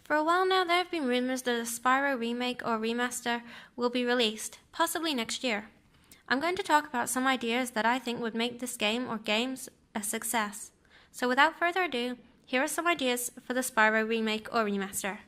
For a while now, there have been rumors that a Spyro Remake or Remaster will be released, possibly next year. I'm going to talk about some ideas that I think would make this game or games a success. So without further ado, here are some ideas for the Spyro Remake or Remaster.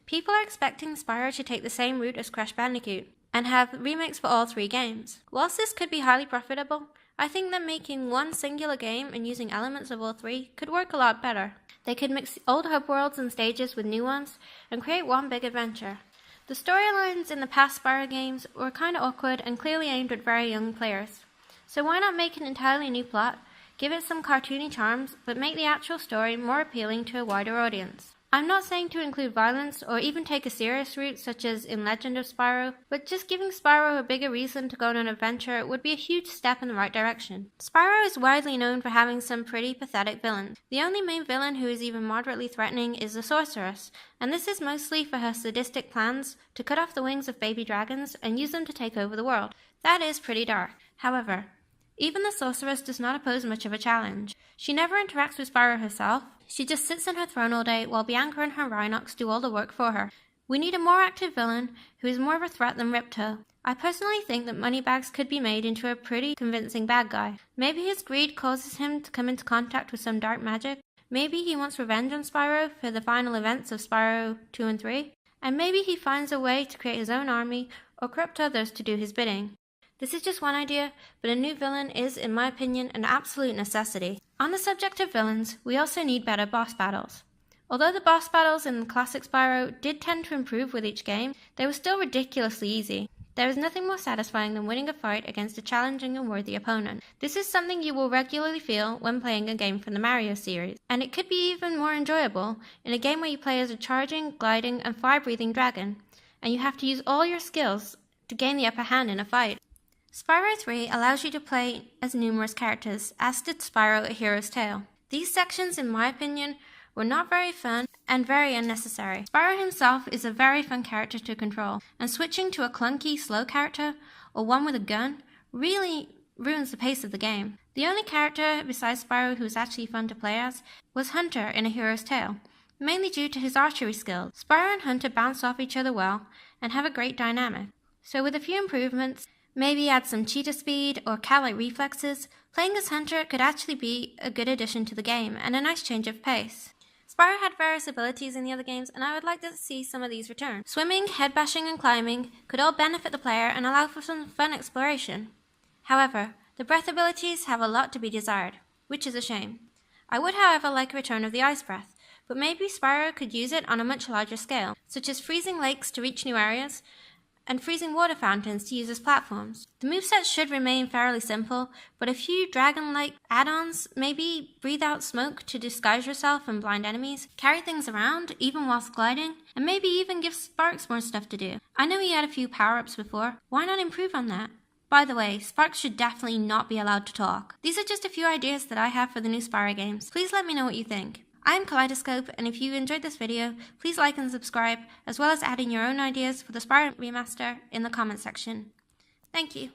People are expecting Spyro to take the same route as Crash Bandicoot and have remakes for all three games. Whilst this could be highly profitable, I think that making one singular game and using elements of all three could work a lot better. They could mix old hub worlds and stages with new ones and create one big adventure. The storylines in the past Spyro games were kinda awkward and clearly aimed at very young players. So why not make an entirely new plot, give it some cartoony charms, but make the actual story more appealing to a wider audience? I'm not saying to include violence or even take a serious route such as in Legend of Spyro, but just giving Spyro a bigger reason to go on an adventure would be a huge step in the right direction. Spyro is widely known for having some pretty pathetic villains. The only main villain who is even moderately threatening is the Sorceress, and this is mostly for her sadistic plans to cut off the wings of baby dragons and use them to take over the world. That is pretty dark. However, even the Sorceress does not pose much of a challenge. She never interacts with Spyro herself. She just sits on her throne all day while Bianca and her Rhinox do all the work for her. We need a more active villain who is more of a threat than Ripto. I personally think that Moneybags could be made into a pretty convincing bad guy. Maybe his greed causes him to come into contact with some dark magic. Maybe he wants revenge on Spyro for the final events of Spyro 2 and 3. And maybe he finds a way to create his own army or corrupt others to do his bidding. This is just one idea, but a new villain is, in my opinion, an absolute necessity. On the subject of villains, we also need better boss battles. Although the boss battles in the classic Spyro did tend to improve with each game, they were still ridiculously easy. There is nothing more satisfying than winning a fight against a challenging and worthy opponent. This is something you will regularly feel when playing a game from the Mario series, and it could be even more enjoyable in a game where you play as a charging, gliding, and fire-breathing dragon, and you have to use all your skills to gain the upper hand in a fight. Spyro 3 allows you to play as numerous characters, as did Spyro A Hero's Tale. These sections, in my opinion, were not very fun and very unnecessary. Spyro himself is a very fun character to control, and switching to a clunky, slow character, or one with a gun, really ruins the pace of the game. The only character besides Spyro who was actually fun to play as was Hunter in A Hero's Tale, mainly due to his archery skills. Spyro and Hunter bounce off each other well, and have a great dynamic. So with a few improvements, maybe add some cheetah speed or cat-like reflexes, playing as Hunter could actually be a good addition to the game and a nice change of pace. Spyro had various abilities in the other games, and I would like to see some of these return. Swimming, head bashing, and climbing could all benefit the player and allow for some fun exploration. However, the breath abilities have a lot to be desired, which is a shame. I would, however, like a return of the ice breath, but maybe Spyro could use it on a much larger scale, such as freezing lakes to reach new areas, and freezing water fountains to use as platforms. The moveset should remain fairly simple, but a few dragon-like add-ons, maybe breathe out smoke to disguise yourself and blind enemies, carry things around even whilst gliding, and maybe even give Sparks more stuff to do. I know he had a few power-ups before, why not improve on that? By the way, Sparks should definitely not be allowed to talk. These are just a few ideas that I have for the new Spyro games. Please let me know what you think. I'm Kaleidoscope, and if you enjoyed this video, please like and subscribe, as well as adding your own ideas for the Spyro Remaster in the comment section. Thank you.